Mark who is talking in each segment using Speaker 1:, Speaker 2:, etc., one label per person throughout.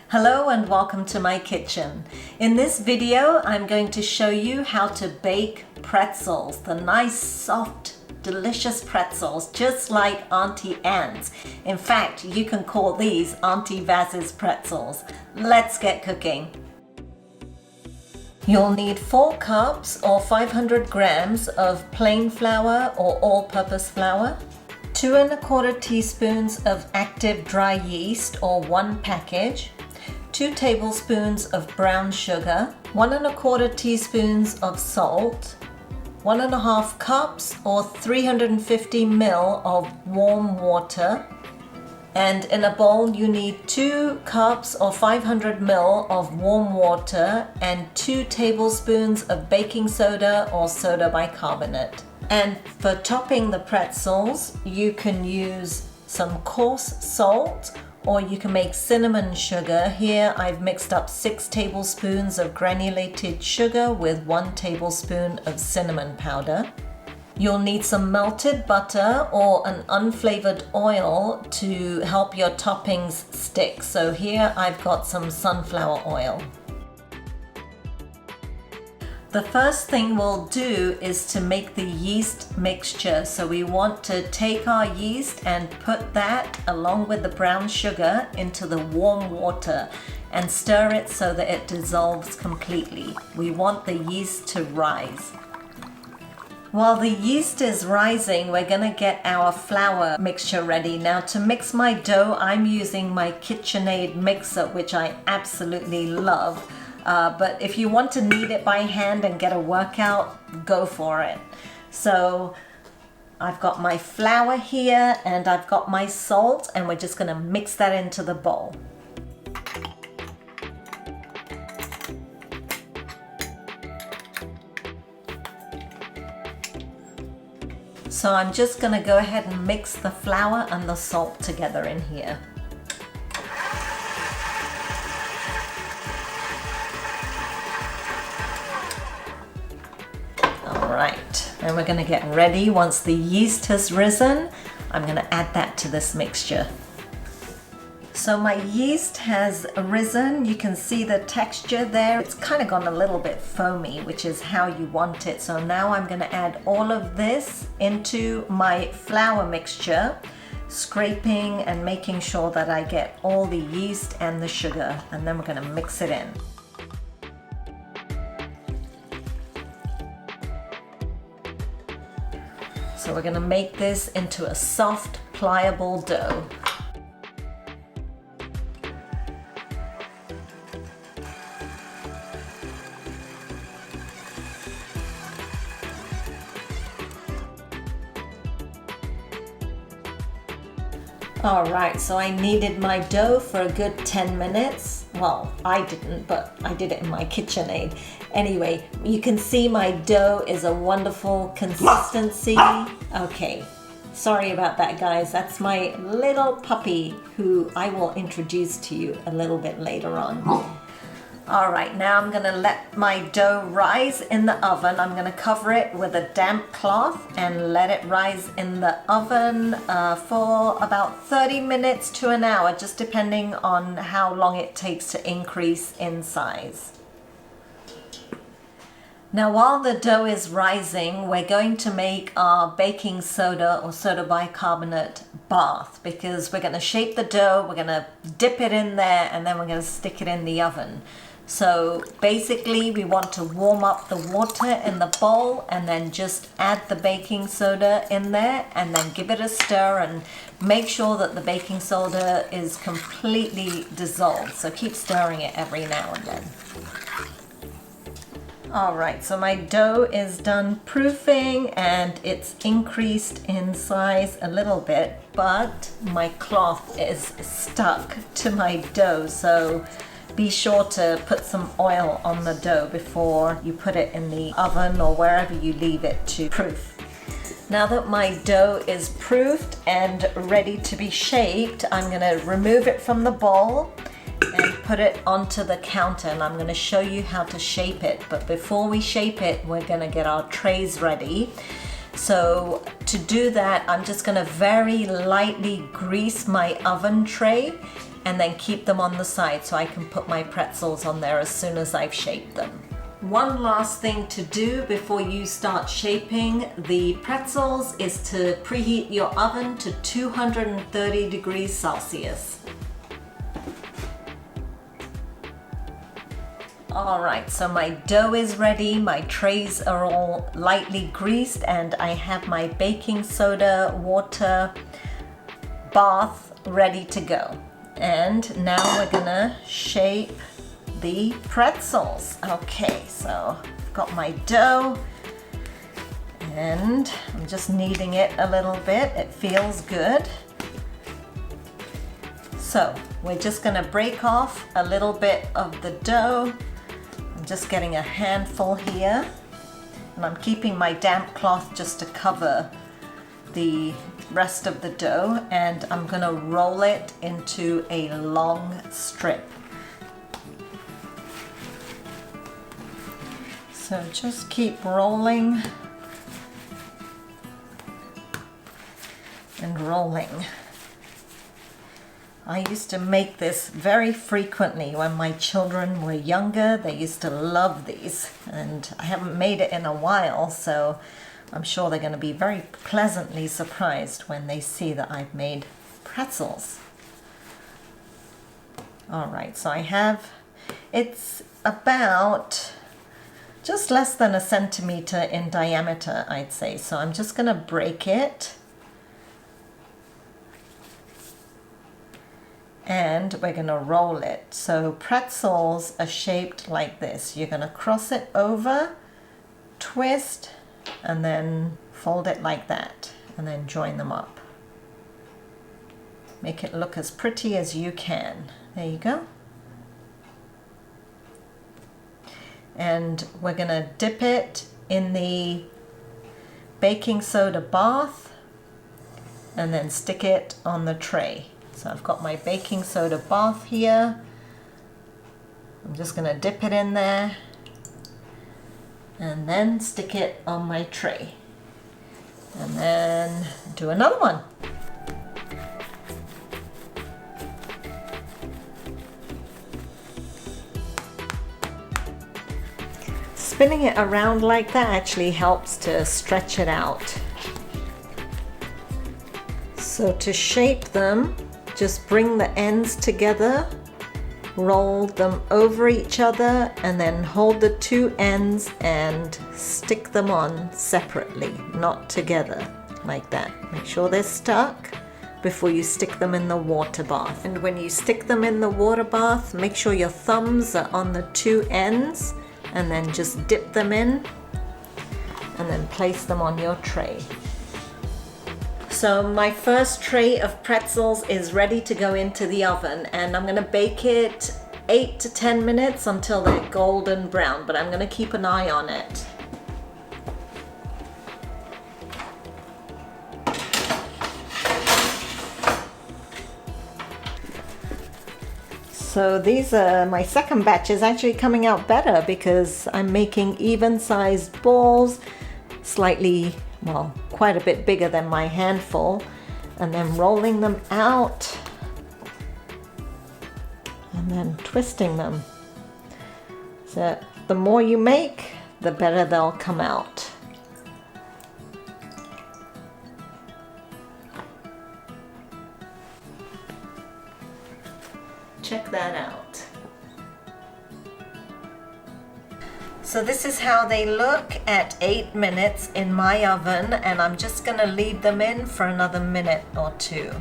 Speaker 1: Hello and welcome to my kitchen. In this video, I'm going to show you how to bake pretzels, the nice, soft, delicious pretzels, just like Auntie Anne's. In fact, you can call these Auntie Vaz's pretzels. Let's get cooking. You'll need 4 cups or 500 grams of plain flour or all-purpose flour, 2 1/4 teaspoons of active dry yeast or 1 package, 2 tablespoons of brown sugar, 1 1/4 teaspoons of salt, 1 1/2 cups or 350 ml of warm water, and in a bowl you need 2 cups or 500 ml of warm water and 2 tablespoons of baking soda or soda bicarbonate. And for topping the pretzels, you can use some coarse salt, or you can make cinnamon sugar. Here I've mixed up 6 tablespoons of granulated sugar with 1 tablespoon of cinnamon powder. You'll need some melted butter or an unflavored oil to help your toppings stick. So here I've got some sunflower oil. The first thing we'll do is to make the yeast mixture. So we want to take our yeast and put that along with the brown sugar into the warm water and stir it so that it dissolves completely. We want the yeast to rise. While the yeast is rising, we're going to get our flour mixture ready. Now to mix my dough, I'm using my KitchenAid mixer, which I absolutely love. But if you want to knead it by hand and get a workout, go for it. So I've got my flour here and I've got my salt, and we're just going to mix that into the bowl. So I'm just going to go ahead and mix the flour and the salt together in here. Alright, and we're going to get ready. Once the yeast has risen, I'm going to add that to this mixture. So my yeast has risen. You can see the texture there. It's kind of gone a little bit foamy, which is how you want it. So now I'm going to add all of this into my flour mixture, scraping and making sure that I get all the yeast and the sugar, and then we're going to mix it in. So we're going to make this into a soft, pliable dough. Alright, so I kneaded my dough for a good 10 minutes. Well, I didn't, but I did it in my KitchenAid. Anyway, you can see my dough is a wonderful consistency. Okay, sorry about that, guys. That's my little puppy who I will introduce to you a little bit later on. Alright, now I'm going to let my dough rise in the oven. I'm going to cover it with a damp cloth and let it rise in the oven for about 30 minutes to an hour, just depending on how long it takes to increase in size. Now while the dough is rising, we're going to make our baking soda or soda bicarbonate bath, because we're going to shape the dough, we're going to dip it in there, and then we're going to stick it in the oven. So basically we want to warm up the water in the bowl and then just add the baking soda in there and then give it a stir and make sure that the baking soda is completely dissolved. So keep stirring it every now and then. Alright, so my dough is done proofing and it's increased in size a little bit, but my cloth is stuck to my dough, so be sure to put some oil on the dough before you put it in the oven or wherever you leave it to proof. Now that my dough is proofed and ready to be shaped, I'm going to remove it from the bowl and put it onto the counter, and I'm going to show you how to shape it. But before we shape it, we're going to get our trays ready. So to do that, I'm just going to very lightly grease my oven tray and then keep them on the side so I can put my pretzels on there as soon as I've shaped them. One last thing to do before you start shaping the pretzels is to preheat your oven to 230 degrees Celsius. Alright, so my dough is ready, my trays are all lightly greased, and I have my baking soda water bath ready to go. And now we're gonna shape the pretzels. Okay, so I've got my dough and I'm just kneading it a little bit. It feels good. So we're just gonna break off a little bit of the dough. I'm just getting a handful here, and I'm keeping my damp cloth just to cover the rest of the dough, and I'm gonna roll it into a long strip. So just keep rolling and rolling. I used to make this very frequently when my children were younger. They used to love these, and I haven't made it in a while, so I'm sure they're going to be very pleasantly surprised when they see that I've made pretzels. All right, so it's about just less than a centimeter in diameter, I'd say. So I'm just going to break it. And we're going to roll it. So pretzels are shaped like this. You're going to cross it over, twist, and then fold it like that, and then join them up. Make it look as pretty as you can. There you go. And we're going to dip it in the baking soda bath and then stick it on the tray. So I've got my baking soda bath here. I'm just going to dip it in there and then stick it on my tray. And then do another one. Spinning it around like that actually helps to stretch it out. So to shape them, just bring the ends together, roll them over each other, and then hold the two ends and stick them on separately, not together, like that. Make sure they're stuck before you stick them in the water bath. And when you stick them in the water bath, make sure your thumbs are on the two ends, and then just dip them in and then place them on your tray. So my first tray of pretzels is ready to go into the oven, and I'm going to bake it 8 to 10 minutes until they're golden brown, but I'm going to keep an eye on it. So these are, my second batch is actually coming out better because I'm making even-sized balls, slightly, well, quite a bit bigger than my handful, and then rolling them out and then twisting them. So the more you make, the better they'll come out. Check that out. So this is how they look at 8 minutes in my oven, and I'm just going to leave them in for another minute or two.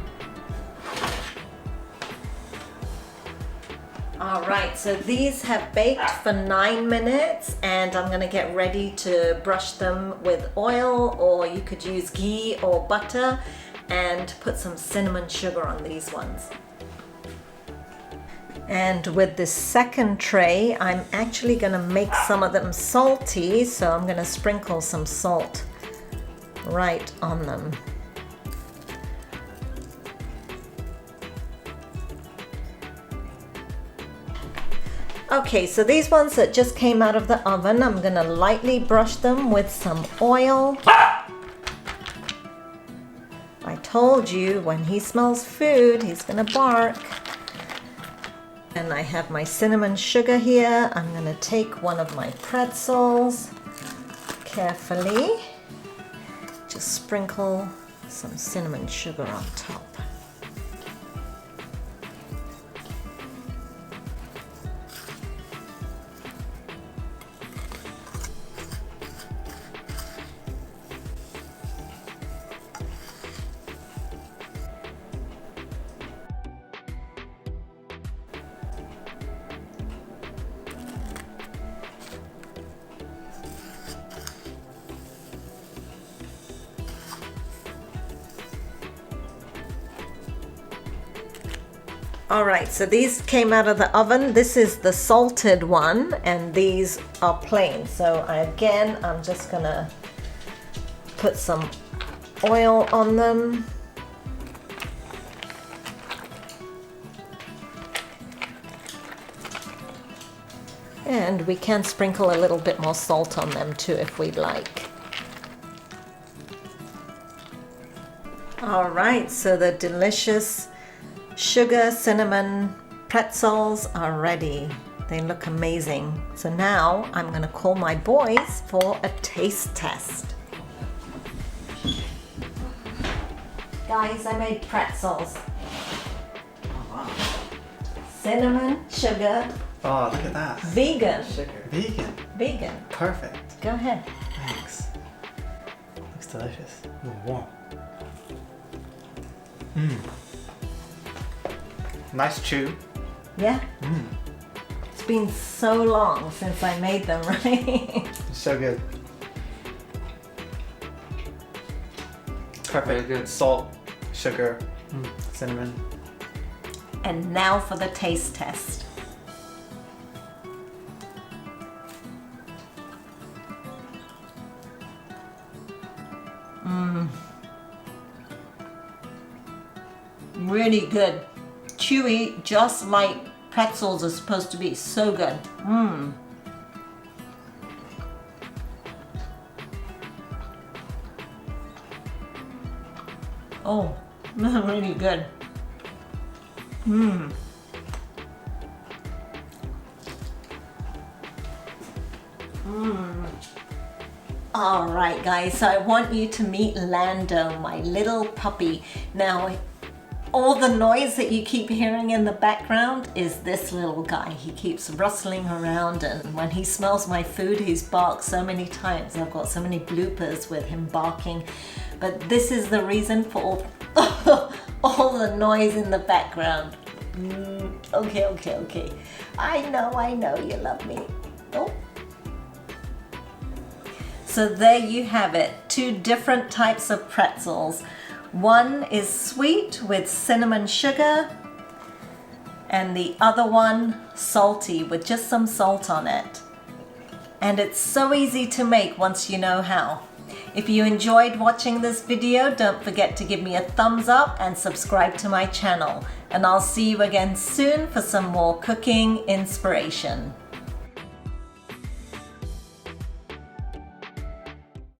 Speaker 1: Alright, so these have baked for 9 minutes, and I'm going to get ready to brush them with oil, or you could use ghee or butter, and put some cinnamon sugar on these ones. And with this second tray, I'm actually going to make some of them salty, so I'm going to sprinkle some salt right on them. Okay, so these ones that just came out of the oven, I'm going to lightly brush them with some oil. I told you, when he smells food, he's going to bark. And I have my cinnamon sugar here. I'm gonna take one of my pretzels carefully. Just sprinkle some cinnamon sugar on top. Alright, so these came out of the oven. This is the salted one, and these are plain. So I'm just gonna put some oil on them. And we can sprinkle a little bit more salt on them too if we'd like. Alright, so the delicious sugar cinnamon pretzels are ready. They look amazing. So now I'm gonna call my boys for a taste test. Guys, I made pretzels.
Speaker 2: Oh, wow.
Speaker 1: Cinnamon, sugar.
Speaker 2: Oh, look at that.
Speaker 1: Vegan.
Speaker 2: Sugar. Vegan.
Speaker 1: Vegan.
Speaker 2: Perfect.
Speaker 1: Go ahead.
Speaker 2: Thanks. Looks delicious. Ooh, warm. Mmm. Nice chew.
Speaker 1: Yeah? It's been so long since I made them, right?
Speaker 2: So good. Perfect.
Speaker 3: Very good.
Speaker 2: Salt, sugar, cinnamon.
Speaker 1: And now for the taste test. Really good. Chewy, just like pretzels are supposed to be. So good. Oh, really good. All right, guys, so I want you to meet Lando, my little puppy. Now, all the noise that you keep hearing in the background is this little guy. He keeps rustling around, and when he smells my food, he's barked so many times. I've got so many bloopers with him barking. But this is the reason for all the noise in the background. Okay. I know you love me. Oh. So there you have it, 2 different types of pretzels. One is sweet with cinnamon sugar, and the other one salty with just some salt on it. And it's so easy to make once you know how. If you enjoyed watching this video, don't forget to give me a thumbs up and subscribe to my channel. And I'll see you again soon for some more cooking inspiration.